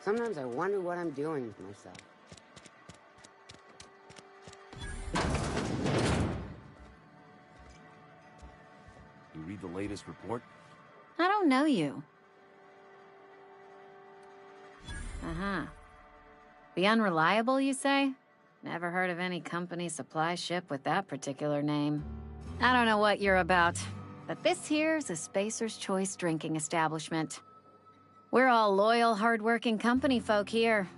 Sometimes I wonder what I'm doing with myself. You read the latest report? I don't know you. Uh-huh. The Unreliable, you say? Never heard of any company supply ship with that particular name. I don't know what you're about, but this here's a Spacer's Choice drinking establishment. We're all loyal, hard-working company folk here.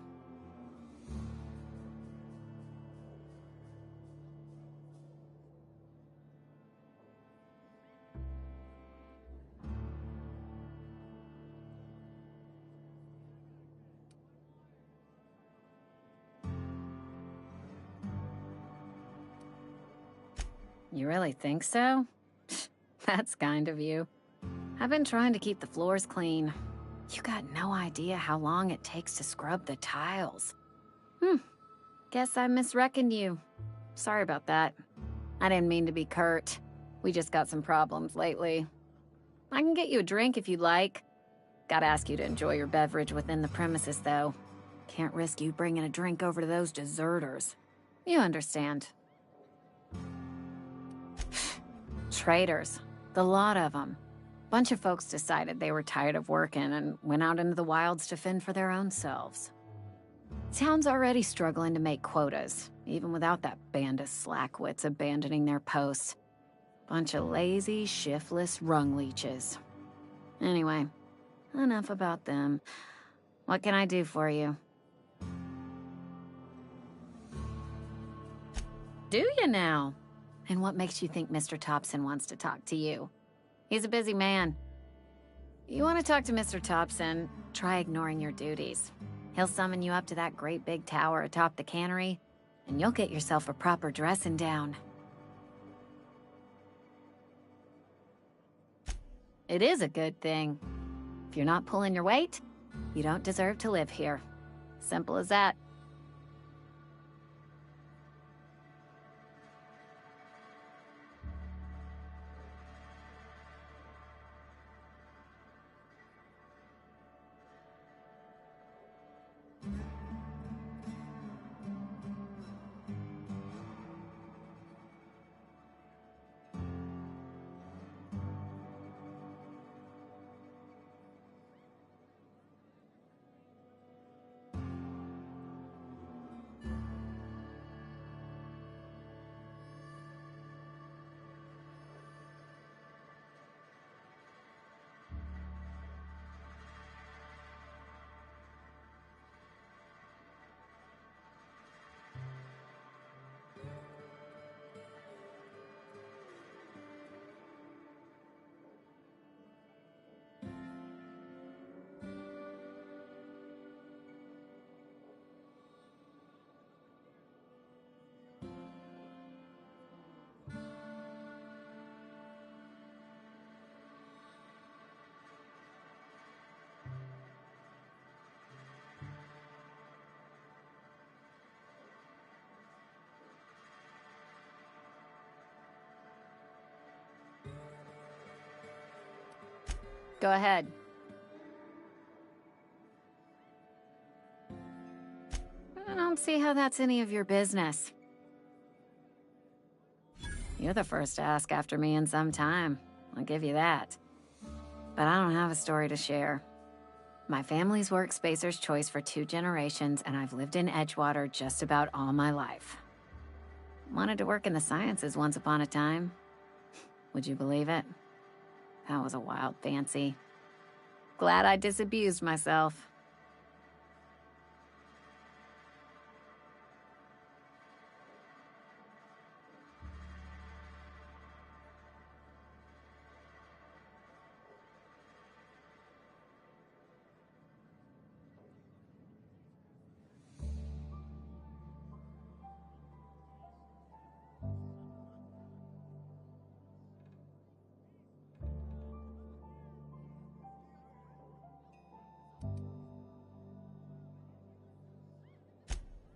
You really think so? That's kind of you. I've been trying to keep the floors clean. You got no idea how long it takes to scrub the tiles. Guess I misreckoned you. Sorry about that. I didn't mean to be curt. We just got some problems lately. I can get you a drink if you'd like. Gotta ask you to enjoy your beverage within the premises, though. Can't risk you bringing a drink over to those deserters. You understand. Traitors. The lot of them. Bunch of folks decided they were tired of working and went out into the wilds to fend for their own selves. Town's already struggling to make quotas, even without that band of slackwits abandoning their posts. Bunch of lazy, shiftless rung leeches. Anyway, enough about them. What can I do for you? Do you now? And what makes you think Mr. Thompson wants to talk to you? He's a busy man. You want to talk to Mr. Thompson, try ignoring your duties. He'll summon you up to that great big tower atop the cannery, and you'll get yourself a proper dressing down. It is a good thing. If you're not pulling your weight, you don't deserve to live here. Simple as that. Go ahead. I don't see how that's any of your business. You're the first to ask after me in some time. I'll give you that. But I don't have a story to share. My family's worked Spacer's Choice for 2 generations, and I've lived in Edgewater just about all my life. Wanted to work in the sciences once upon a time. Would you believe it? That was a wild fancy. Glad I disabused myself.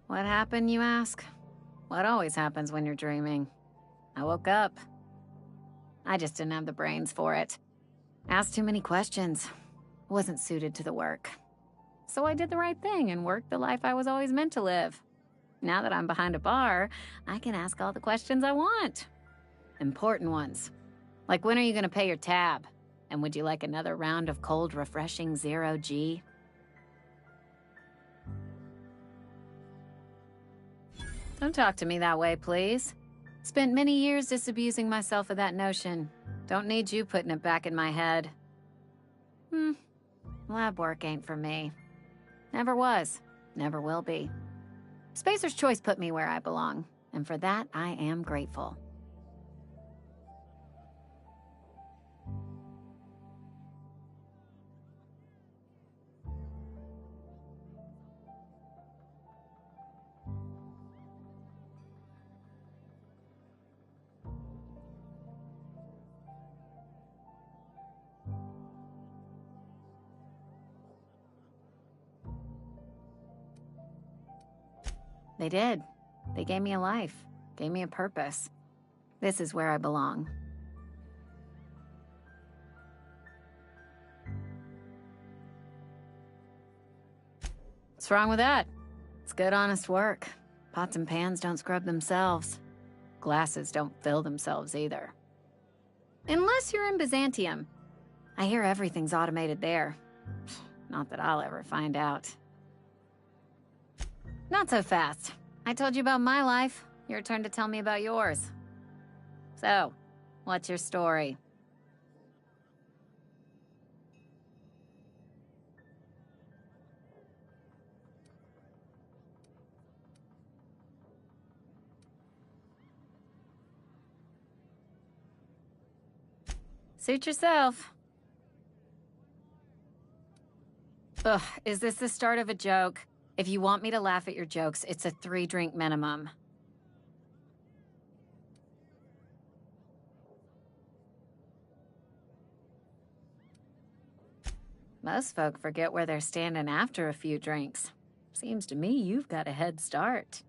What happened, you ask? What always happens when you're dreaming. I woke up. I just didn't have the brains for it. Asked too many questions. Wasn't suited to the work. So I did the right thing and worked the life I was always meant to live. Now that I'm behind a bar, I can ask all the questions I want. Important ones. Like, when are you gonna pay your tab? And would you like another round of cold, refreshing Zero G? Don't talk to me that way, please. Spent many years disabusing myself of that notion. Don't need you putting it back in my head. Lab work ain't for me. Never was. Never will be. Spacer's Choice put me where I belong, and for that, I am grateful. They did. They gave me a life, gave me a purpose. This is where I belong. What's wrong with that? It's good, honest work. Pots and pans don't scrub themselves. Glasses don't fill themselves either. Unless you're in Byzantium. I hear everything's automated there. Not that I'll ever find out. Not so fast. I told you about my life. Your turn to tell me about yours. So, what's your story? Suit yourself. Ugh, is this the start of a joke? If you want me to laugh at your jokes, it's a 3-drink minimum. Most folk forget where they're standing after a few drinks. Seems to me you've got a head start.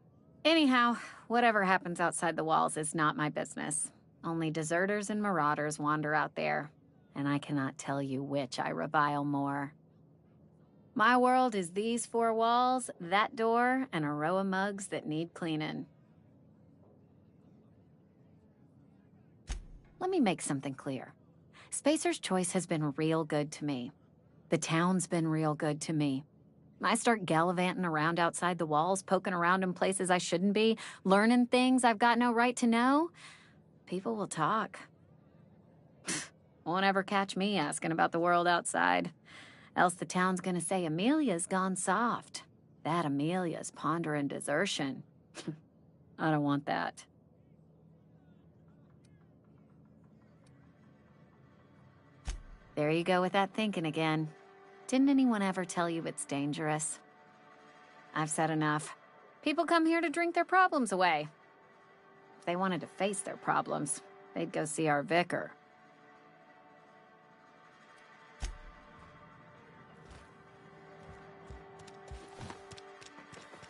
Anyhow, whatever happens outside the walls is not my business. Only deserters and marauders wander out there, and I cannot tell you which I revile more. My world is these 4 walls, that door, and a row of mugs that need cleaning. Let me make something clear. Spacer's Choice has been real good to me. The town's been real good to me. I start gallivanting around outside the walls, poking around in places I shouldn't be, learning things I've got no right to know. People will talk. Won't ever catch me asking about the world outside. Else the town's gonna say Amelia's gone soft. That Amelia's pondering desertion. I don't want that. There you go with that thinking again. Didn't anyone ever tell you it's dangerous? I've said enough. People come here to drink their problems away. If they wanted to face their problems, they'd go see our vicar.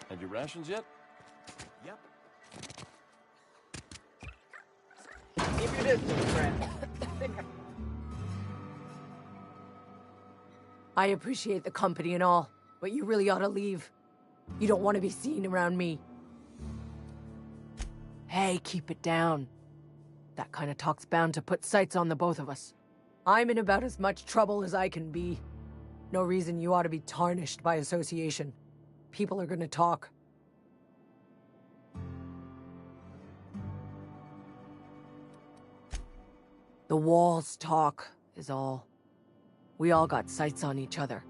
Had your rations yet? Yep. Keep your distance, friend. I appreciate the company and all, but you really ought to leave. You don't want to be seen around me. Hey, keep it down. That kind of talk's bound to put sights on the both of us. I'm in about as much trouble as I can be. No reason you ought to be tarnished by association. People are gonna talk. The walls talk, is all. We all got sights on each other.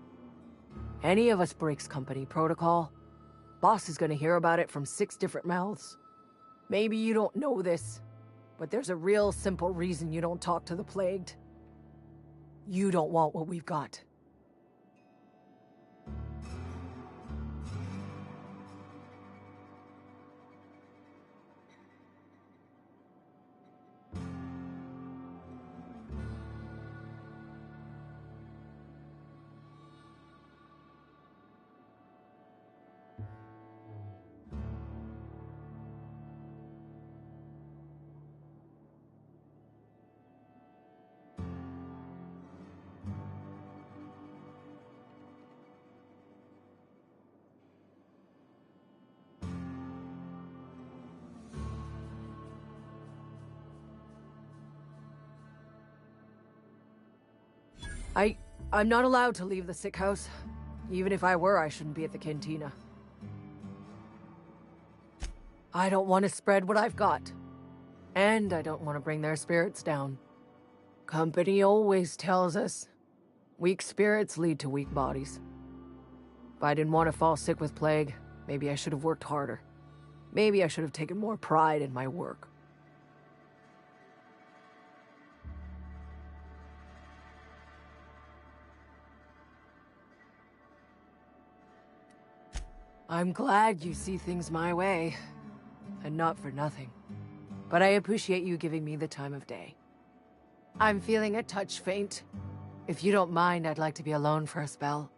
Any of us breaks company protocol, boss is gonna hear about it from 6 different mouths. Maybe you don't know this, but there's a real simple reason you don't talk to the plagued. You don't want what we've got. I'm not allowed to leave the sick house. Even if I were, I shouldn't be at the cantina. I don't want to spread what I've got. And I don't want to bring their spirits down. Company always tells us, weak spirits lead to weak bodies. If I didn't want to fall sick with plague, maybe I should have worked harder. Maybe I should have taken more pride in my work. I'm glad you see things my way. And not for nothing. But I appreciate you giving me the time of day. I'm feeling a touch faint. If you don't mind, I'd like to be alone for a spell.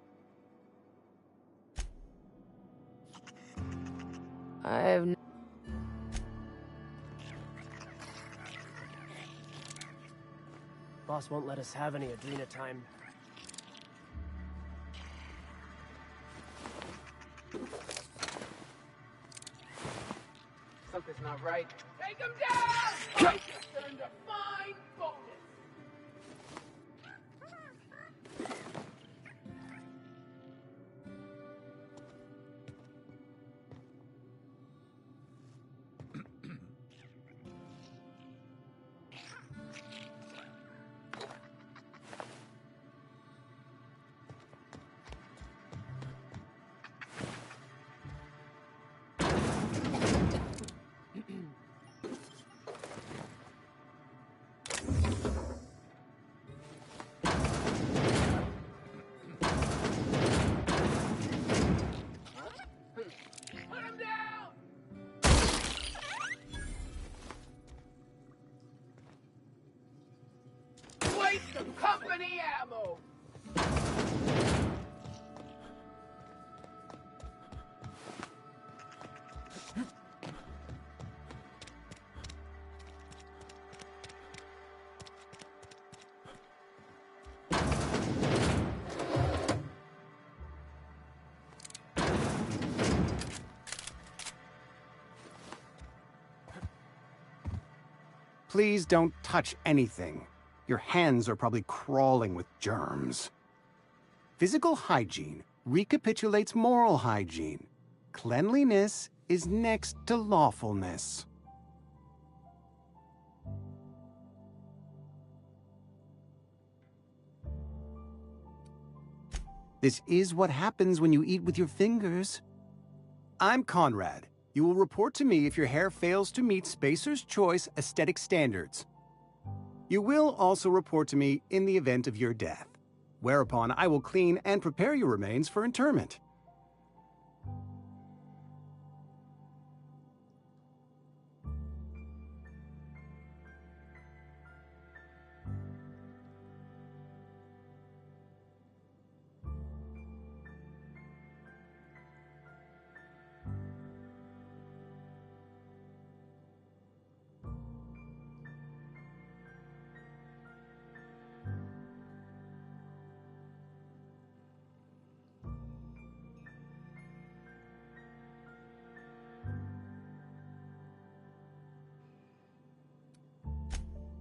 Boss won't let us have any Adrena time. Something's not right. Take him down! I just earned a fine bonus! Waste of company ammo! Please don't touch anything. Your hands are probably crawling with germs. Physical hygiene recapitulates moral hygiene. Cleanliness is next to lawfulness. This is what happens when you eat with your fingers. I'm Conrad. You will report to me if your hair fails to meet Spacer's Choice aesthetic standards. You will also report to me in the event of your death, whereupon I will clean and prepare your remains for interment.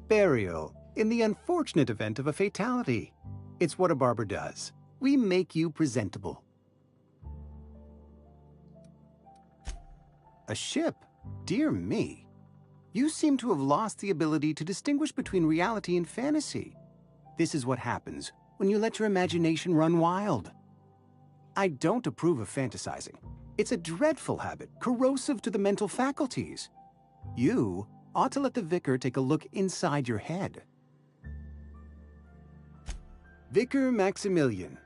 Burial, in the unfortunate event of a fatality. It's what a barber does. We make you presentable. A ship? Dear me. You seem to have lost the ability to distinguish between reality and fantasy. This is what happens when you let your imagination run wild. I don't approve of fantasizing. It's a dreadful habit, corrosive to the mental faculties. You ought to let the Vicar take a look inside your head. Vicar Maximilian,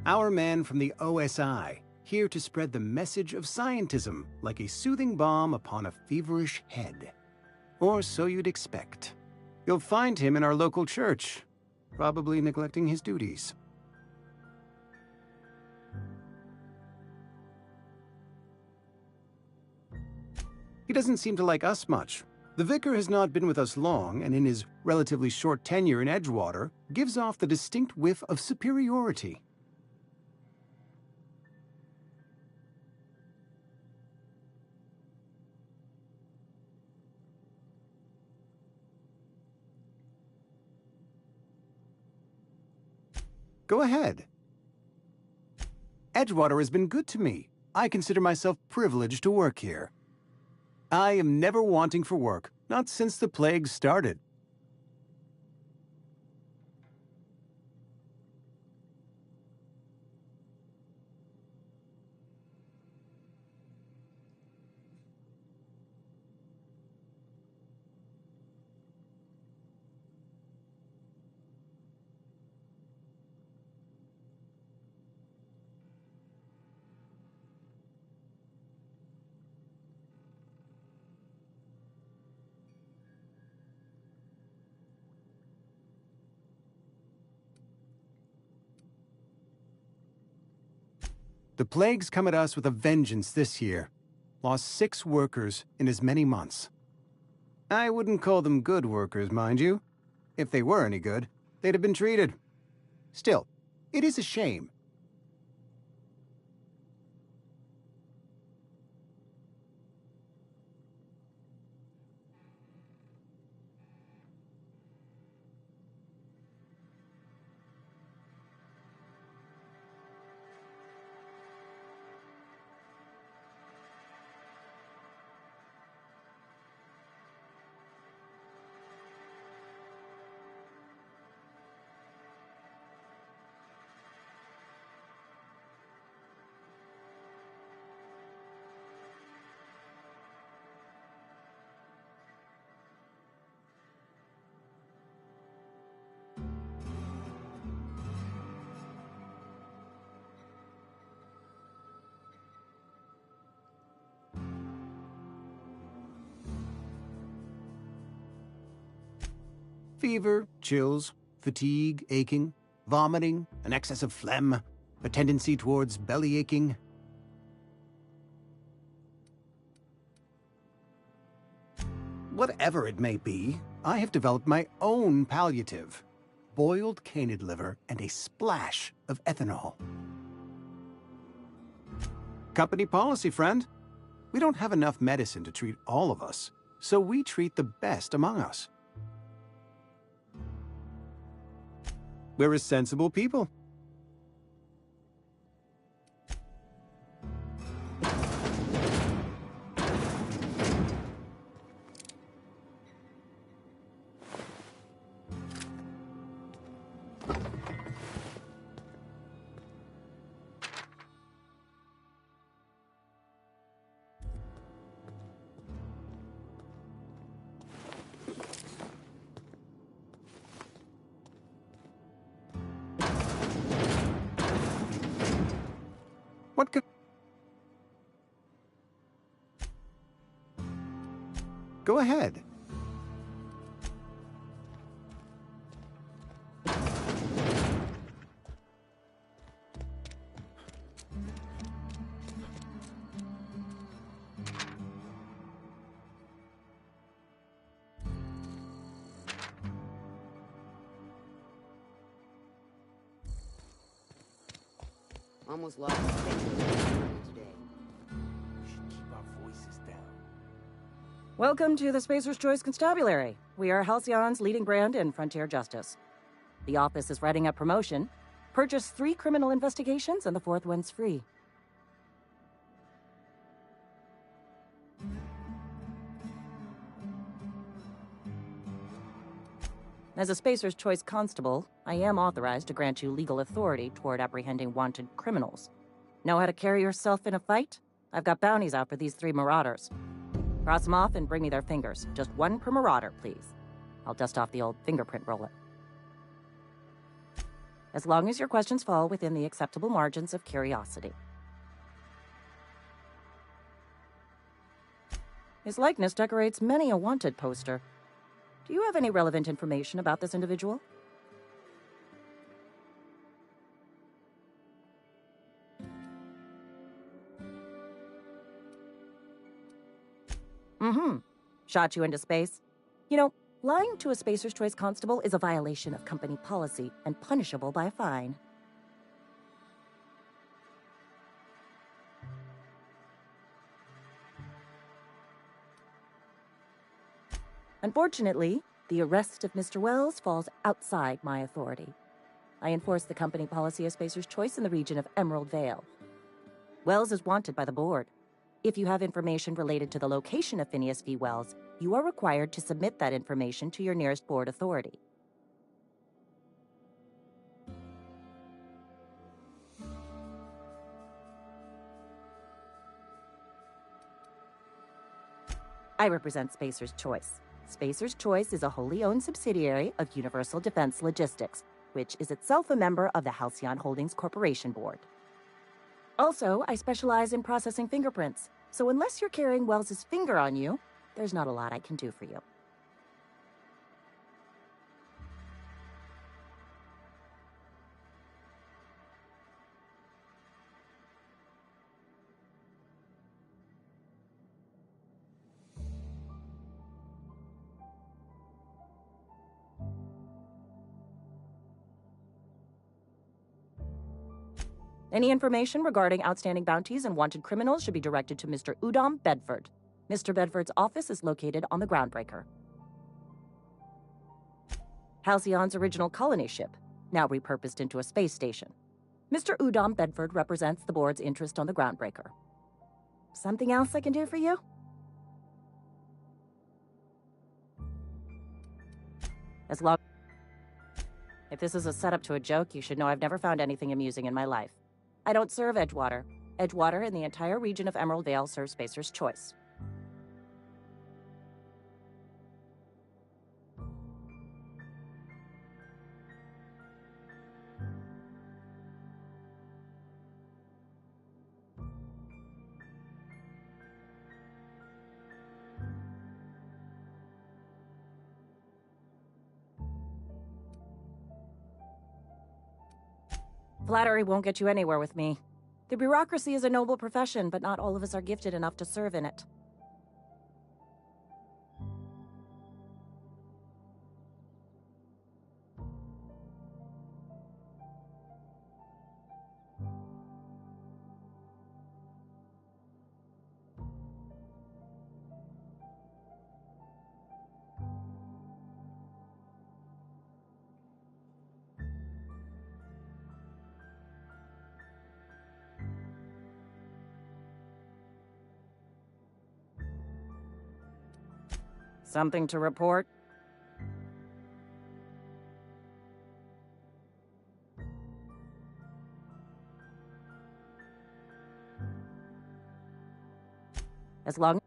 our man from the OSI, here to spread the message of scientism like a soothing balm upon a feverish head. Or so you'd expect. You'll find him in our local church, probably neglecting his duties. He doesn't seem to like us much. The Vicar has not been with us long, and in his relatively short tenure in Edgewater, gives off the distinct whiff of superiority. Go ahead. Edgewater has been good to me. I consider myself privileged to work here. I am never wanting for work, not since the plague started. The plague's come at us with a vengeance this year. Lost 6 workers in as many months. I wouldn't call them good workers, mind you. If they were any good, they'd have been treated. Still, it is a shame. Fever, chills, fatigue, aching, vomiting, an excess of phlegm, a tendency towards belly aching. Whatever it may be, I have developed my own palliative. Boiled canid liver and a splash of ethanol. Company policy, friend. We don't have enough medicine to treat all of us, so we treat the best among us. We're a sensible people. What could... Go ahead. Almost lost the thing today. We should keep our voices down. Welcome to the Spacer's Choice Constabulary. We are Halcyon's leading brand in frontier justice. The office is writing up promotion. Purchase 3 criminal investigations and the 4th one's free. As a Spacer's Choice Constable, I am authorized to grant you legal authority toward apprehending wanted criminals. Know how to carry yourself in a fight? I've got bounties out for these 3 marauders. Cross them off and bring me their fingers. Just 1 per marauder, please. I'll dust off the old fingerprint roller. As long as your questions fall within the acceptable margins of curiosity. His likeness decorates many a wanted poster. Do you have any relevant information about this individual? Shot you into space? You know, lying to a Spacer's Choice Constable is a violation of company policy and punishable by a fine. Unfortunately, the arrest of Mr. Wells falls outside my authority. I enforce the company policy of Spacer's Choice in the region of Emerald Vale. Wells is wanted by the board. If you have information related to the location of Phineas V. Wells, you are required to submit that information to your nearest board authority. I represent Spacer's Choice. Spacer's Choice is a wholly owned subsidiary of Universal Defense Logistics, which is itself a member of the Halcyon Holdings Corporation Board. Also, I specialize in processing fingerprints, so unless you're carrying Wells's finger on you, there's not a lot I can do for you. Any information regarding outstanding bounties and wanted criminals should be directed to Mr. Udom Bedford. Mr. Bedford's office is located on the Groundbreaker. Halcyon's original colony ship, now repurposed into a space station. Mr. Udom Bedford represents the board's interest on the Groundbreaker. Something else I can do for you? If this is a setup to a joke, you should know I've never found anything amusing in my life. I don't serve Edgewater. Edgewater and the entire region of Emerald Vale serve Spacer's Choice. Flattery won't get you anywhere with me. The bureaucracy is a noble profession, but not all of us are gifted enough to serve in it. Something to report? As long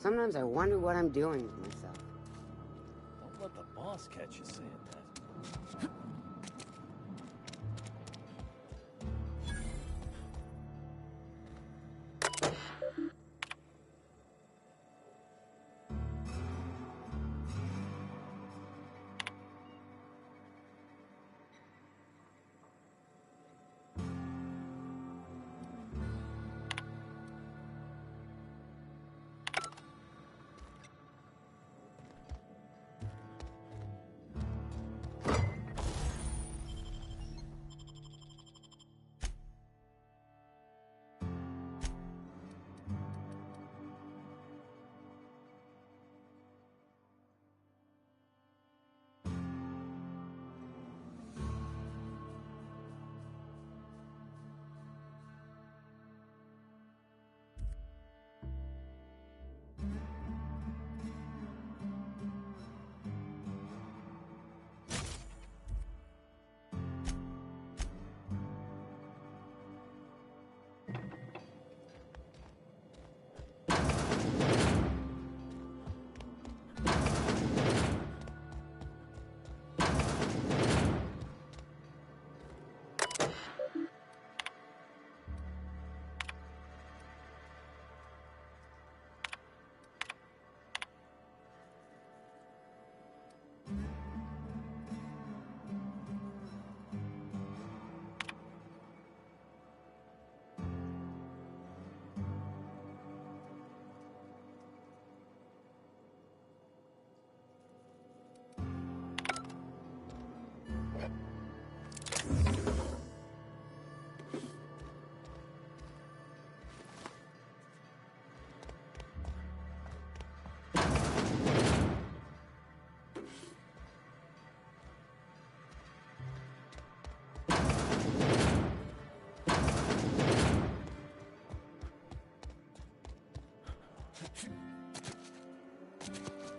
Sometimes I wonder what I'm doing to myself. Don't let the boss catch you saying that.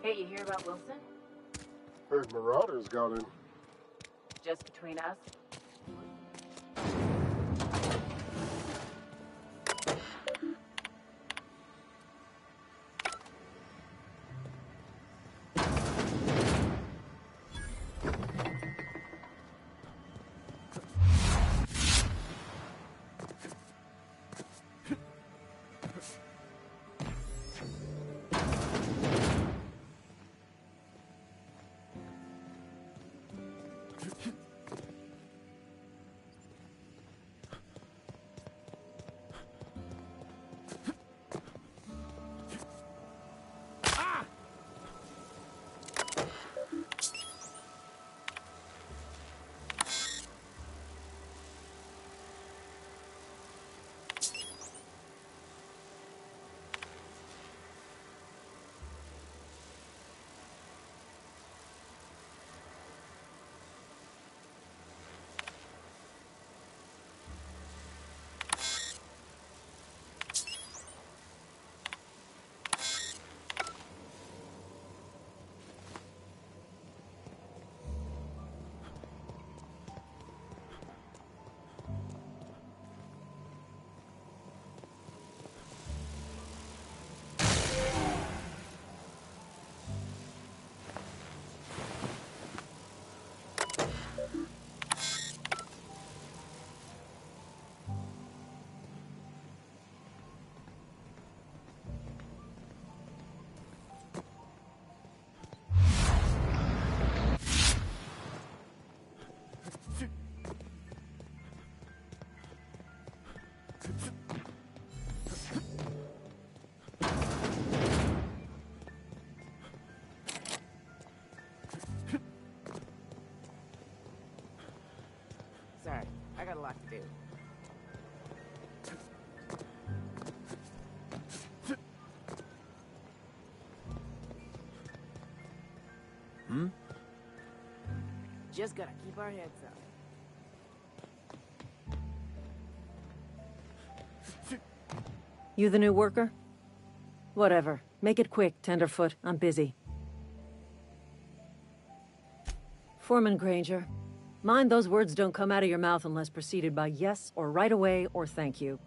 Hey, you hear about Wilson? Heard Marauders got in. Just between us? Sorry, I got a lot to do. just gotta keep our heads up. You the new worker? Whatever. Make it quick, Tenderfoot. I'm busy. Foreman Granger, mind those words don't come out of your mouth unless preceded by yes or right away or thank you.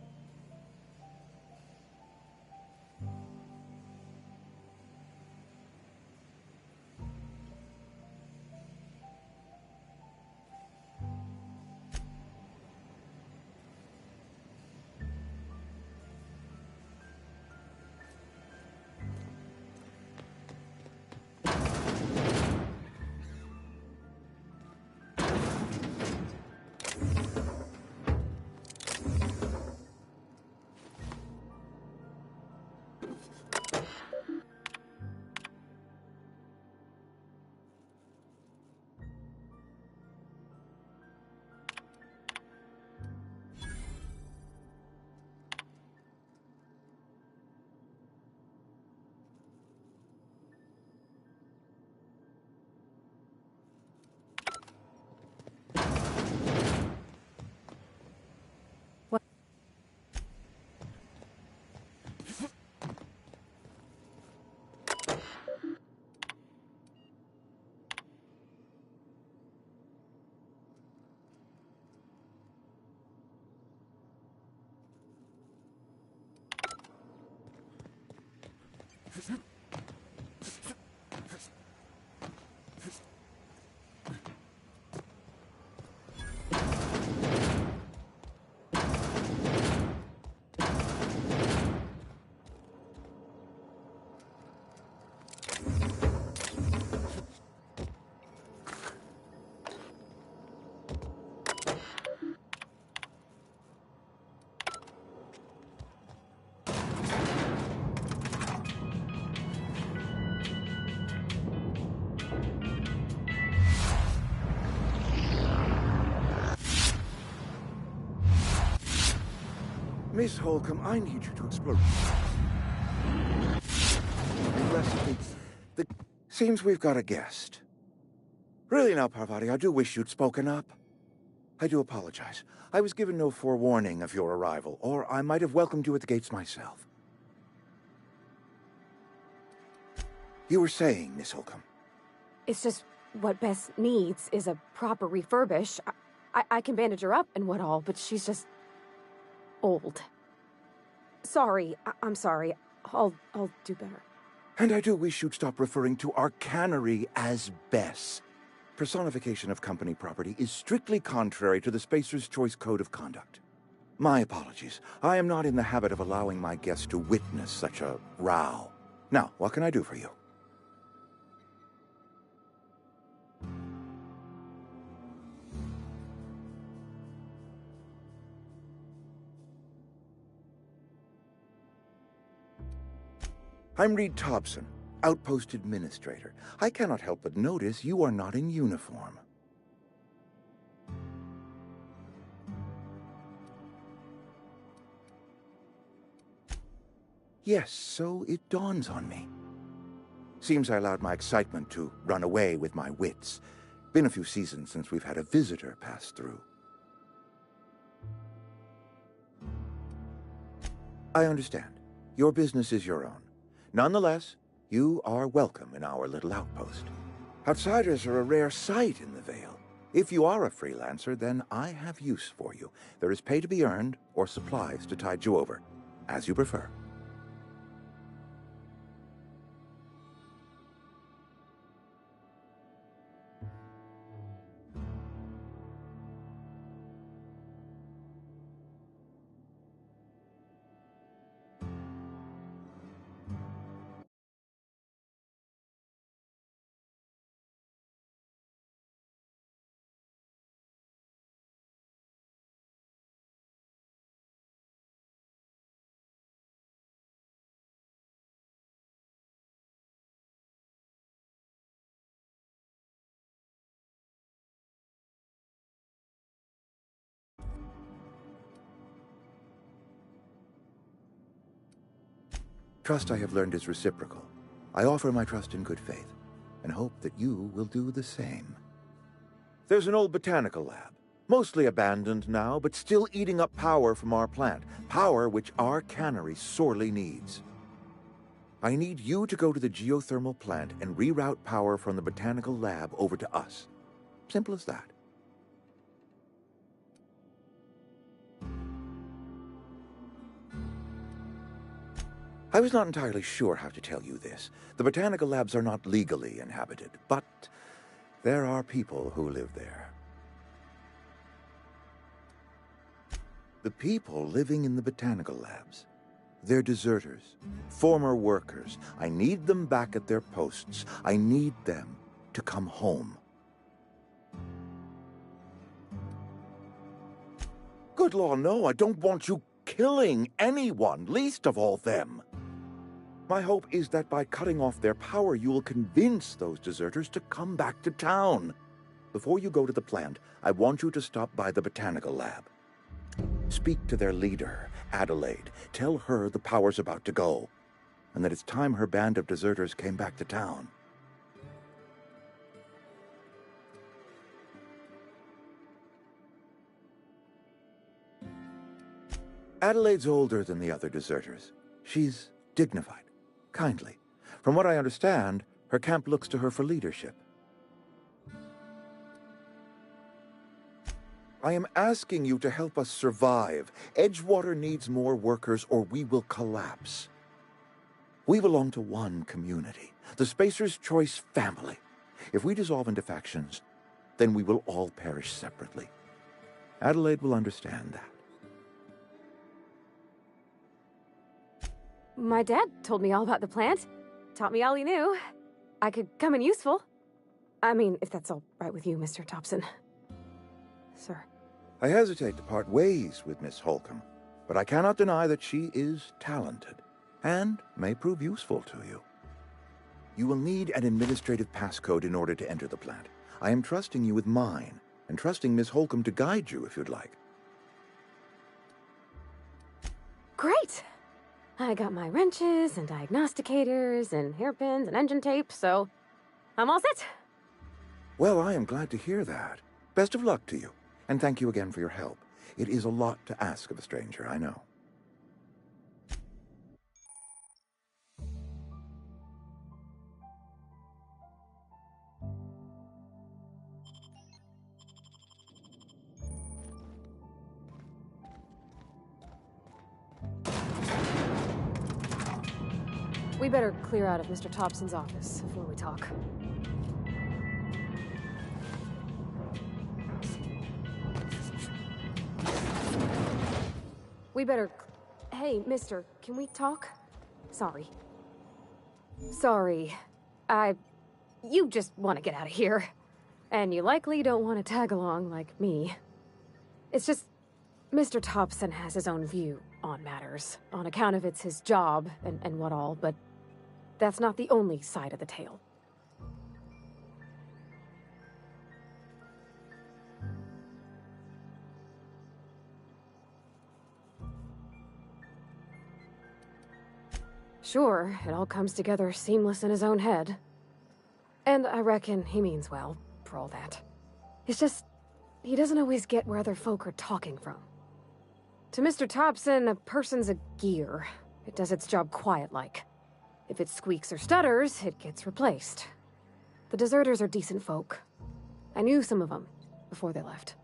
Miss Holcomb, I need you to explode. Recipe. Seems we've got a guest. Really now, Parvati, I do wish you'd spoken up. I do apologize. I was given no forewarning of your arrival, or I might have welcomed you at the gates myself. You were saying, Miss Holcomb. It's just what Bess needs is a proper refurbish. I can bandage her up and what all, but she's just old. Sorry, I'm sorry. I'll do better. And I do wish you'd stop referring to our cannery as Bess. Personification of company property is strictly contrary to the Spacer's Choice Code of Conduct. My apologies. I am not in the habit of allowing my guests to witness such a row. Now, what can I do for you? I'm Reed Thompson, Outpost Administrator. I cannot help but notice you are not in uniform. Yes, so it dawns on me. Seems I allowed my excitement to run away with my wits. Been a few seasons since we've had a visitor pass through. I understand. Your business is your own. Nonetheless, you are welcome in our little outpost. Outsiders are a rare sight in the Vale. If you are a freelancer, then I have use for you. There is pay to be earned, or supplies to tide you over, as you prefer. Trust, I have learned, is reciprocal. I offer my trust in good faith, and hope that you will do the same. There's an old botanical lab. Mostly abandoned now, but still eating up power from our plant. Power which our cannery sorely needs. I need you to go to the geothermal plant and reroute power from the botanical lab over to us. Simple as that. I was not entirely sure how to tell you this. The botanical labs are not legally inhabited, but there are people who live there. The people living in the botanical labs. They're deserters, former workers. I need them back at their posts. I need them to come home. Good law, no, I don't want you killing anyone, least of all them. My hope is that by cutting off their power, you will convince those deserters to come back to town. Before you go to the plant, I want you to stop by the botanical lab. Speak to their leader, Adelaide. Tell her the power's about to go, and that it's time her band of deserters came back to town. Adelaide's older than the other deserters. She's dignified, kindly. From what I understand, her camp looks to her for leadership. I am asking you to help us survive. Edgewater needs more workers or we will collapse. We belong to one community, the Spacer's Choice family. If we dissolve into factions, then we will all perish separately. Adelaide will understand that. My dad told me all about the plant. Taught me all he knew. I could come in useful. I mean, if that's all right with you, Mr. Thompson. Sir. I hesitate to part ways with Miss Holcomb, but I cannot deny that she is talented and may prove useful to you. You will need an administrative passcode in order to enter the plant. I am trusting you with mine, and trusting Miss Holcomb to guide you if you'd like. Great! I got my wrenches and diagnosticators and hairpins and engine tape, so I'm all set. Well, I am glad to hear that. Best of luck to you, and thank you again for your help. It is a lot to ask of a stranger, I know. We better clear out of Mr. Thompson's office before we talk. We better... Hey, mister, can we talk? Sorry. Sorry. You just want to get out of here. And you likely don't want to tag along like me. It's just... Mr. Thompson has his own view on matters, on account of it's his job and what all, but that's not the only side of the tale. Sure, it all comes together seamless in his own head. And I reckon he means well, for all that. It's just, he doesn't always get where other folk are talking from. To Mr. Thompson, a person's a gear. It does its job quiet-like. If it squeaks or stutters, it gets replaced. The deserters are decent folk. I knew some of them before they left.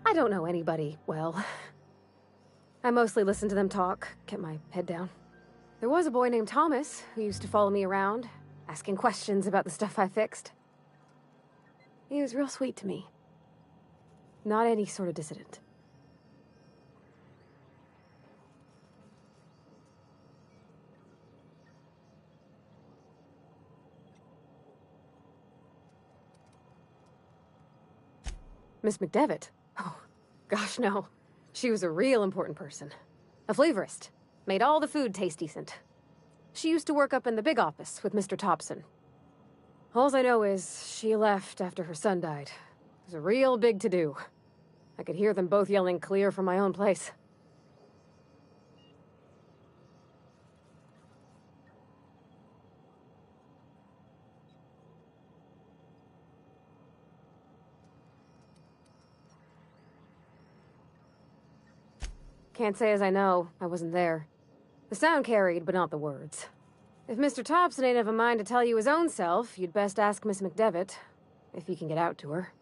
I don't know anybody well. I mostly listen to them talk, kept my head down. There was a boy named Thomas who used to follow me around, asking questions about the stuff I fixed. He was real sweet to me. Not any sort of dissident. Miss McDevitt? Oh, gosh, no. She was a real important person. A flavorist. Made all the food taste decent. She used to work up in the big office with Mr. Thompson. All I know is she left after her son died. It was a real big to-do. I could hear them both yelling clear from my own place. Can't say as I know. I wasn't there. The sound carried, but not the words. If Mr. Thompson ain't of a mind to tell you his own self, you'd best ask Miss McDevitt, if he can get out to her.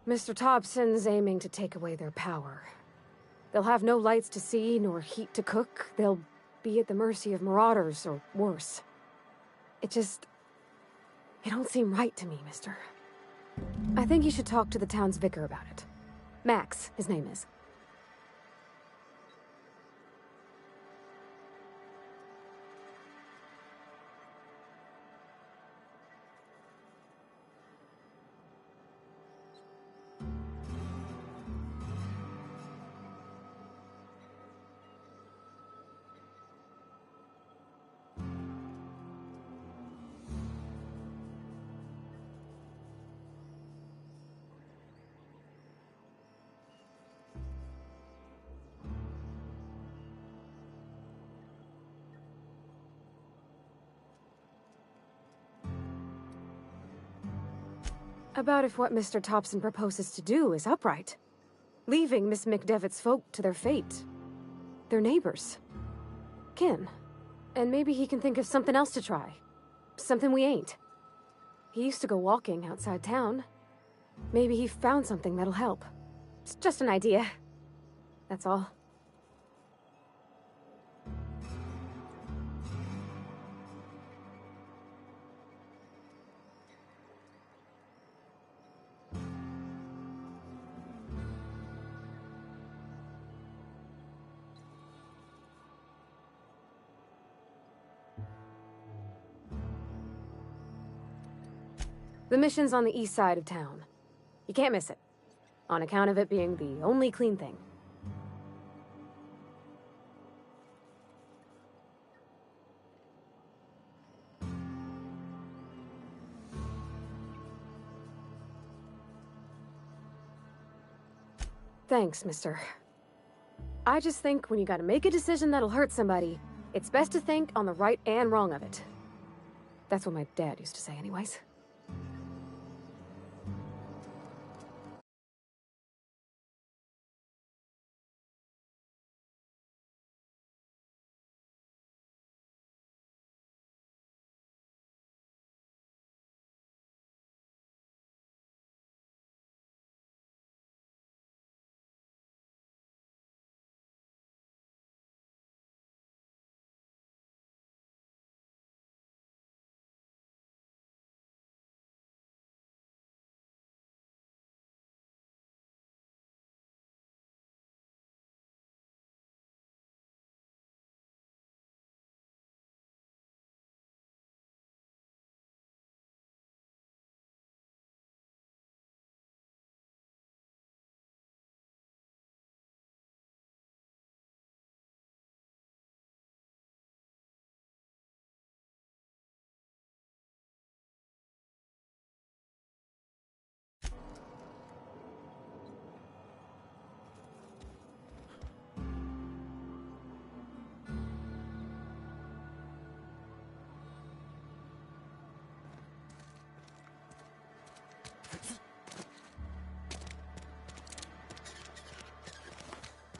Mr. Thompson's aiming to take away their power. They'll have no lights to see, nor heat to cook. They'll be at the mercy of marauders, or worse. It don't seem right to me, mister. I think you should talk to the town's vicar about it. Max, his name is. About if what Mr. Thompson proposes to do is upright. Leaving Miss McDevitt's folk to their fate. Their neighbors. Kin. And maybe he can think of something else to try. Something we ain't. He used to go walking outside town. Maybe he found something that'll help. It's just an idea. That's all. The mission's on the east side of town. You can't miss it, on account of it being the only clean thing. Thanks, mister. I just think when you gotta make a decision that'll hurt somebody, it's best to think on the right and wrong of it. That's what my dad used to say anyways.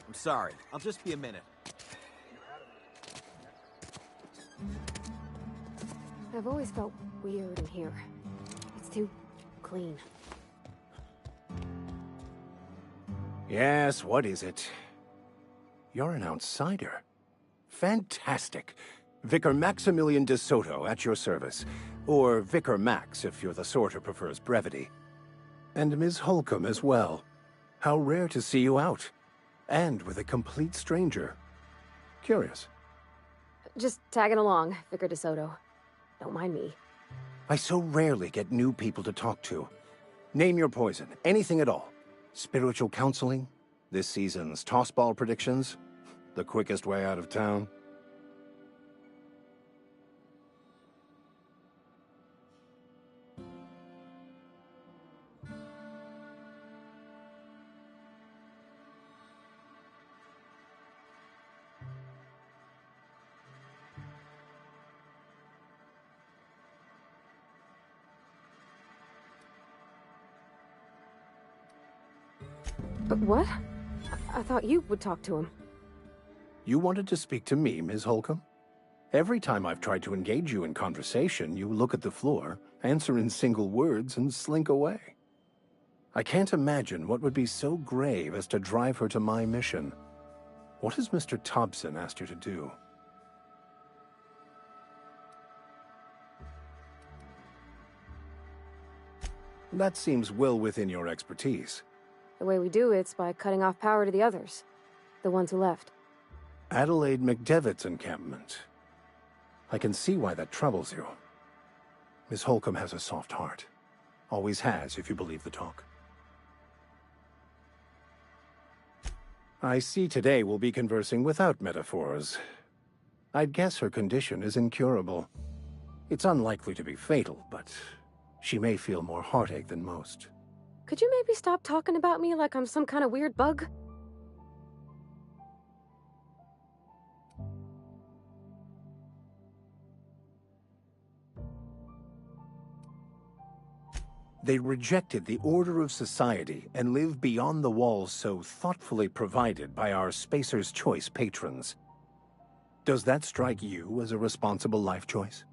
I'm sorry. I'll just be a minute. I've always felt weird in here. It's too clean. Yes, what is it? You're an outsider. Fantastic. Vicar Maximilian de Soto at your service. Or Vicar Max, if you're the sort who prefers brevity. And Ms. Holcomb as well. How rare to see you out. And with a complete stranger. Curious. Just tagging along, Vicar DeSoto. Don't mind me. I so rarely get new people to talk to. Name your poison, anything at all. Spiritual counseling? This season's tossball predictions? The quickest way out of town? But what? I thought you would talk to him. You wanted to speak to me, Ms. Holcomb? Every time I've tried to engage you in conversation, you look at the floor, answer in single words, and slink away. I can't imagine what would be so grave as to drive her to my mission. What has Mr. Thompson asked you to do? That seems well within your expertise. The way we do it's by cutting off power to the others. The ones who left. Adelaide McDevitt's encampment. I can see why that troubles you. Miss Holcomb has a soft heart. Always has, if you believe the talk. I see today we'll be conversing without metaphors. I'd guess her condition is incurable. It's unlikely to be fatal, but she may feel more heartache than most. Could you maybe stop talking about me like I'm some kind of weird bug? They rejected the order of society and live beyond the walls so thoughtfully provided by our Spacer's Choice patrons. Does that strike you as a responsible life choice?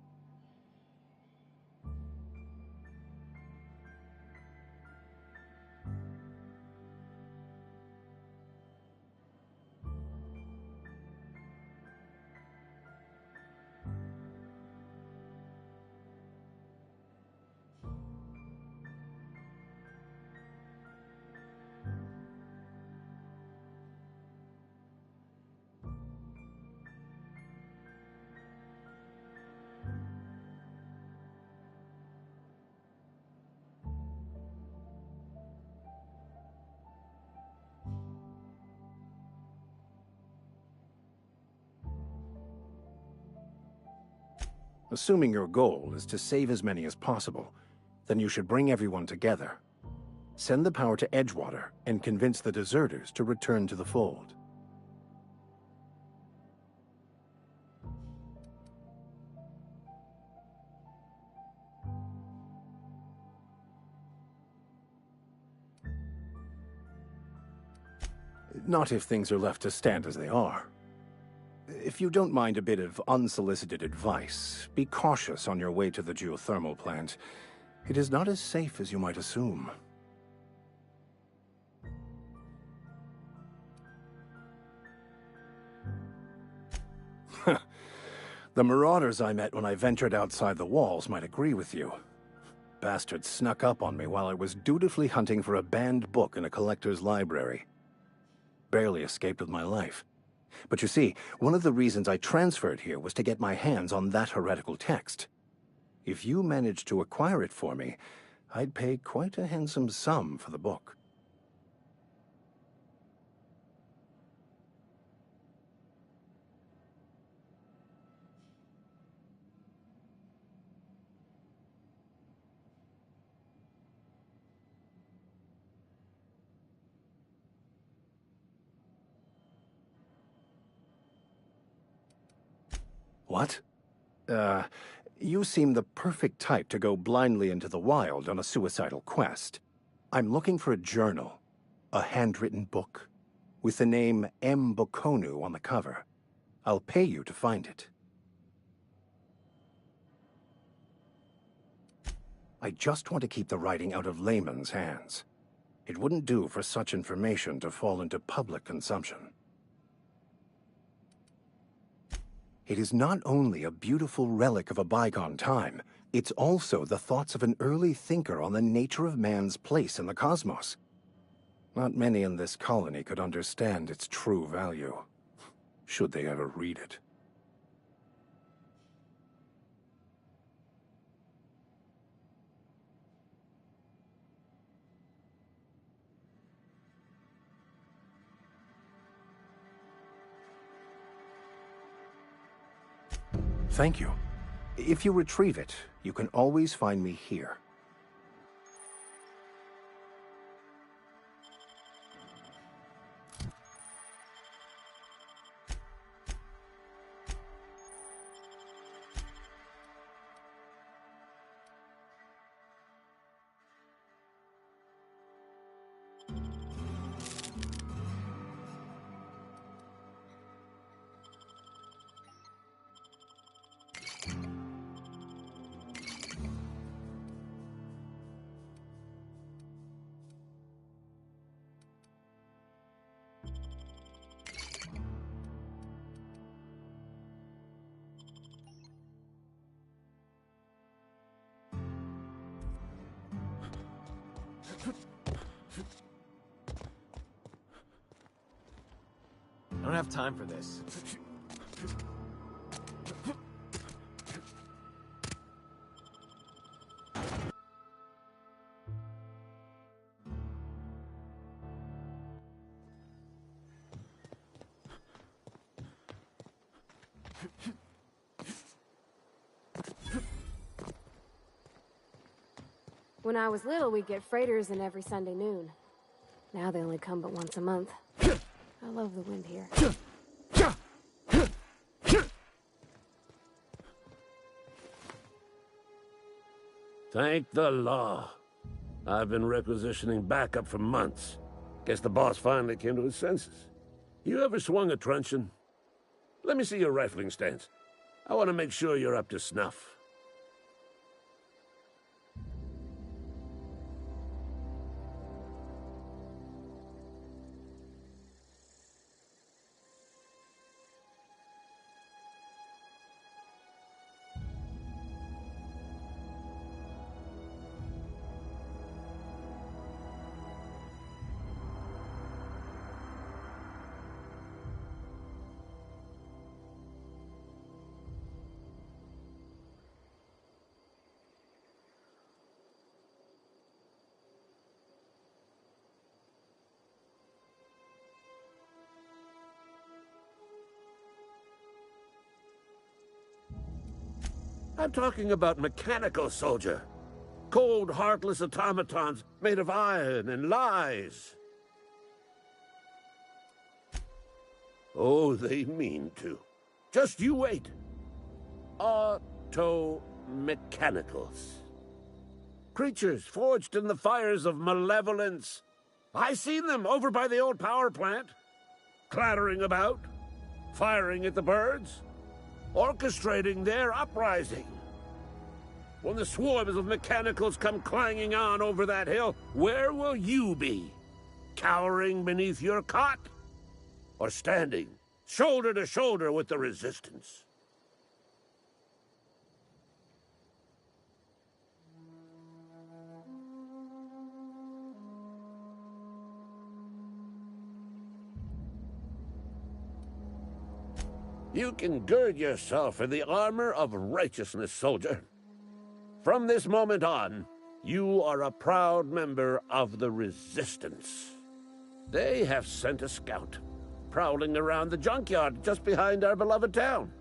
Assuming your goal is to save as many as possible, then you should bring everyone together. Send the power to Edgewater and convince the deserters to return to the fold. Not if things are left to stand as they are. If you don't mind a bit of unsolicited advice, be cautious on your way to the geothermal plant. It is not as safe as you might assume. The marauders I met when I ventured outside the walls might agree with you. Bastards snuck up on me while I was dutifully hunting for a banned book in a collector's library. Barely escaped with my life. But you see, one of the reasons I transferred here was to get my hands on that heretical text. If you managed to acquire it for me, I'd pay quite a handsome sum for the book. What? You seem the perfect type to go blindly into the wild on a suicidal quest. I'm looking for a journal, a handwritten book, with the name M. Bokonu on the cover. I'll pay you to find it. I just want to keep the writing out of layman's hands. It wouldn't do for such information to fall into public consumption. It is not only a beautiful relic of a bygone time, it's also the thoughts of an early thinker on the nature of man's place in the cosmos. Not many in this colony could understand its true value, should they ever read it. Thank you. If you retrieve it, you can always find me here. I don't have time for this. When I was little, we'd get freighters in every Sunday noon. Now they only come but once a month. I love the wind here. Thank the law. I've been requisitioning backup for months. Guess the boss finally came to his senses. You ever swung a truncheon? Let me see your rifling stance. I want to make sure you're up to snuff. I'm talking about mechanical soldier. Cold, heartless automatons made of iron and lies. Oh, they mean to. Just you wait. Auto-mechanicals. Creatures forged in the fires of malevolence. I seen them over by the old power plant. Clattering about, firing at the birds, orchestrating their uprising. When the swarms of mechanicals come clanging on over that hill, where will you be? Cowering beneath your cot? Or standing, shoulder to shoulder with the resistance? You can gird yourself in the armor of righteousness, soldier. From this moment on, you are a proud member of the Resistance. They have sent a scout, prowling around the junkyard just behind our beloved town.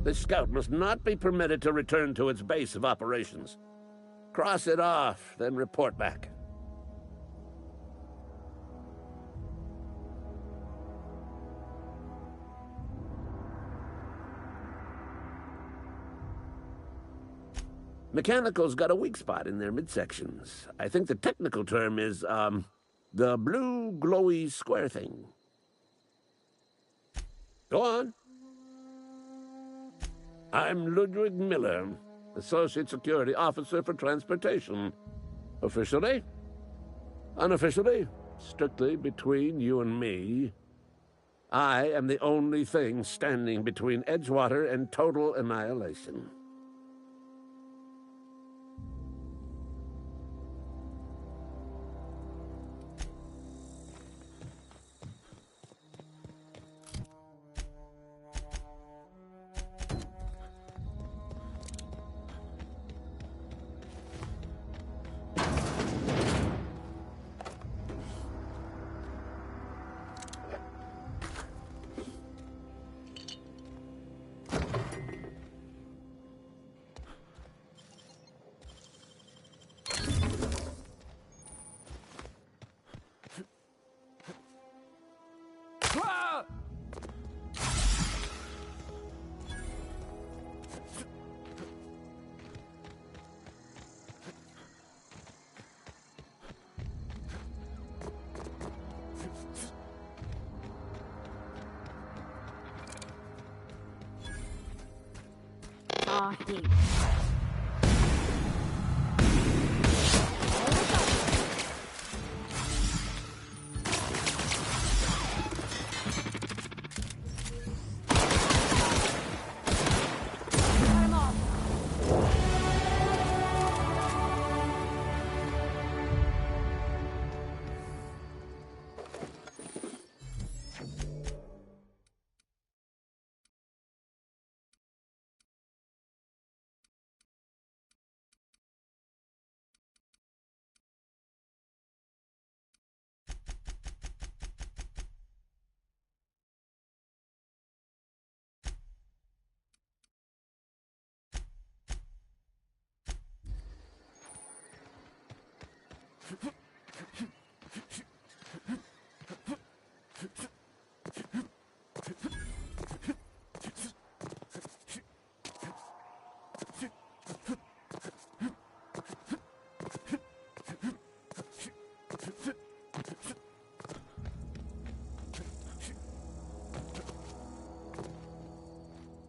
This scout must not be permitted to return to its base of operations. Cross it off, then report back. Mechanicals got a weak spot in their midsections. I think the technical term is, the blue glowy square thing. Go on. I'm Ludwig Miller, Associate Security Officer for Transportation. Officially, unofficially, strictly between you and me, I am the only thing standing between Edgewater and total annihilation. Aw, heat.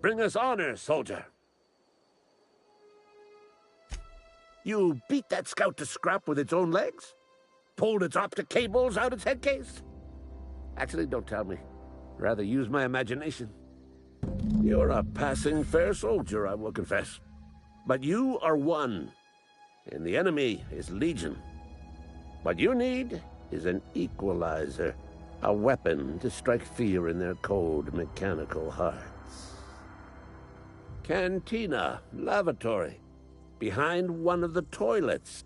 Bring us honor, soldier. You beat that scout to scrap with its own legs? Pulled its optic cables out its headcase? Actually, don't tell me. Rather use my imagination. You're a passing fair soldier, I will confess. But you are one, and the enemy is legion. What you need is an equalizer, a weapon to strike fear in their cold, mechanical hearts. Cantina, lavatory, behind one of the toilets.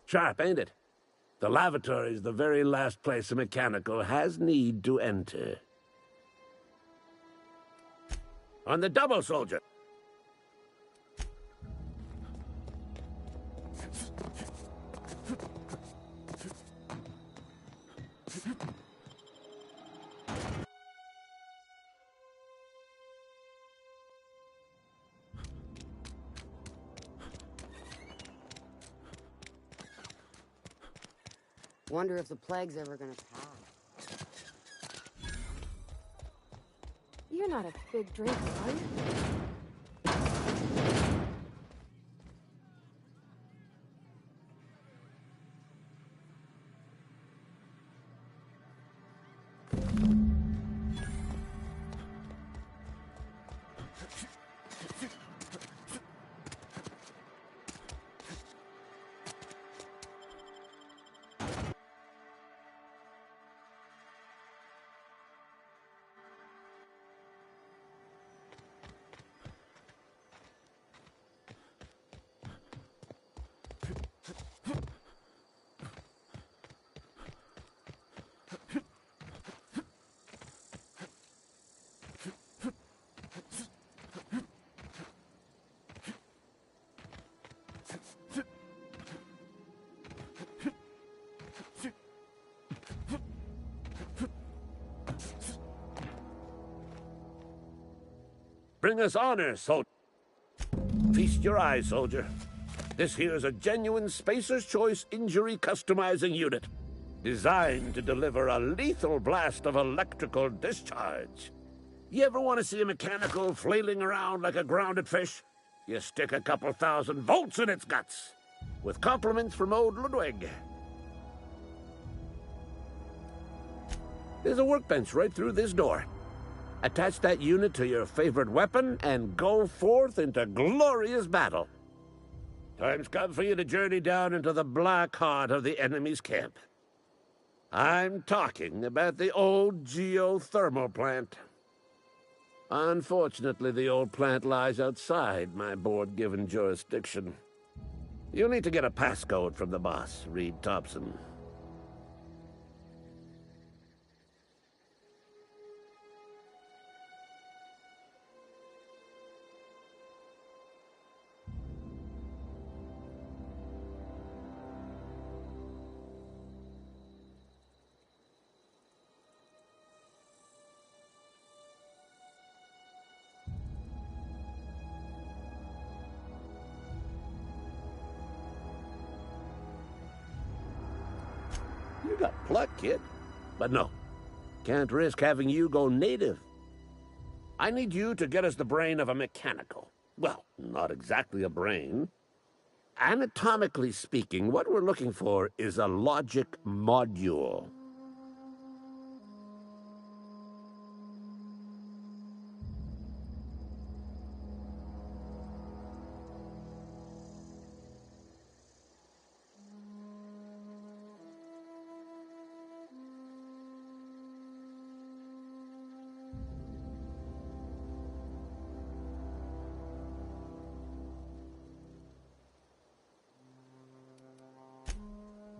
Sharp, ain't it? The lavatory is the very last place a mechanical has need to enter. On the double, soldier. Wonder if the plague's ever gonna pass. You're not a big drinker, are you? Bring us honor, soldier. Feast your eyes, soldier. This here is a genuine Spacer's Choice injury customizing unit, designed to deliver a lethal blast of electrical discharge. You ever want to see a mechanical flailing around like a grounded fish? You stick a couple thousand volts in its guts. With compliments from old Ludwig. There's a workbench right through this door. Attach that unit to your favorite weapon and go forth into glorious battle. Time's come for you to journey down into the black heart of the enemy's camp. I'm talking about the old geothermal plant. Unfortunately, the old plant lies outside my board-given jurisdiction. You'll need to get a passcode from the boss, Reed Thompson. You got pluck, kid. But no, can't risk having you go native. I need you to get us the brain of a mechanical. Well, not exactly a brain. Anatomically speaking, what we're looking for is a logic module.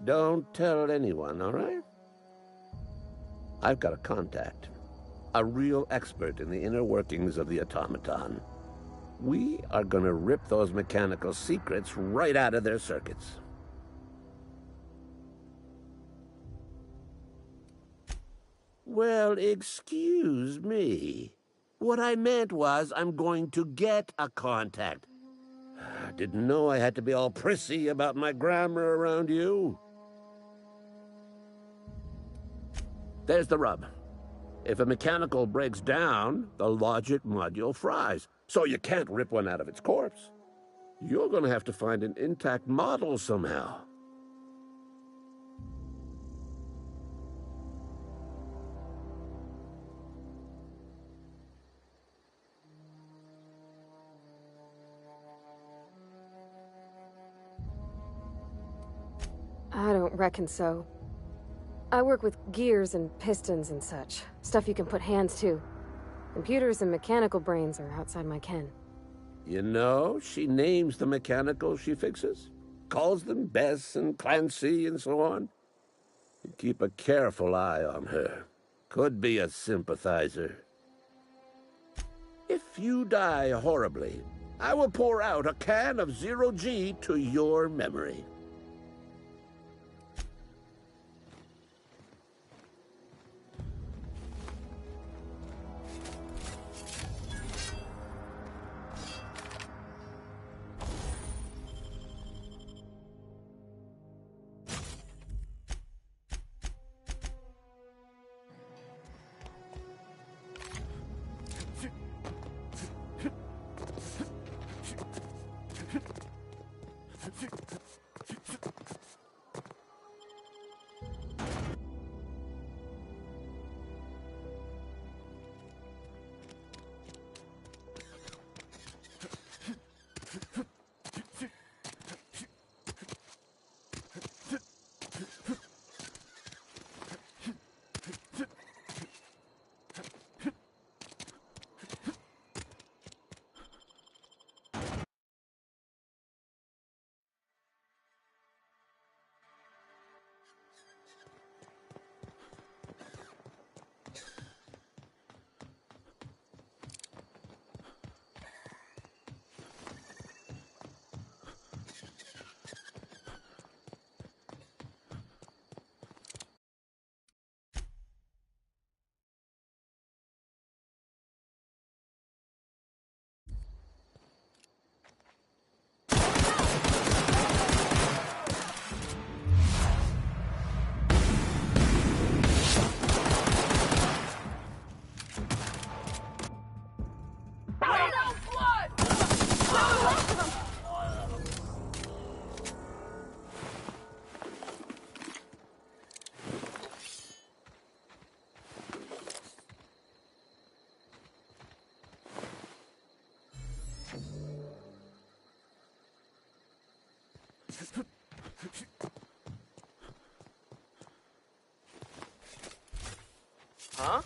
Don't tell anyone, all right? I've got a contact. A real expert in the inner workings of the automaton. We are gonna rip those mechanical secrets right out of their circuits. Well, excuse me. What I meant was I'm going to get a contact. I didn't know I had to be all prissy about my grammar around you. There's the rub. If a mechanical breaks down, the logic module fries. So you can't rip one out of its corpse. You're gonna have to find an intact model somehow. I don't reckon so. I work with gears and pistons and such. Stuff you can put hands to. Computers and mechanical brains are outside my ken. You know, she names the mechanicals she fixes. Calls them Bess and Clancy and so on. You keep a careful eye on her. Could be a sympathizer. If you die horribly, I will pour out a can of Zero-G to your memory. Huh?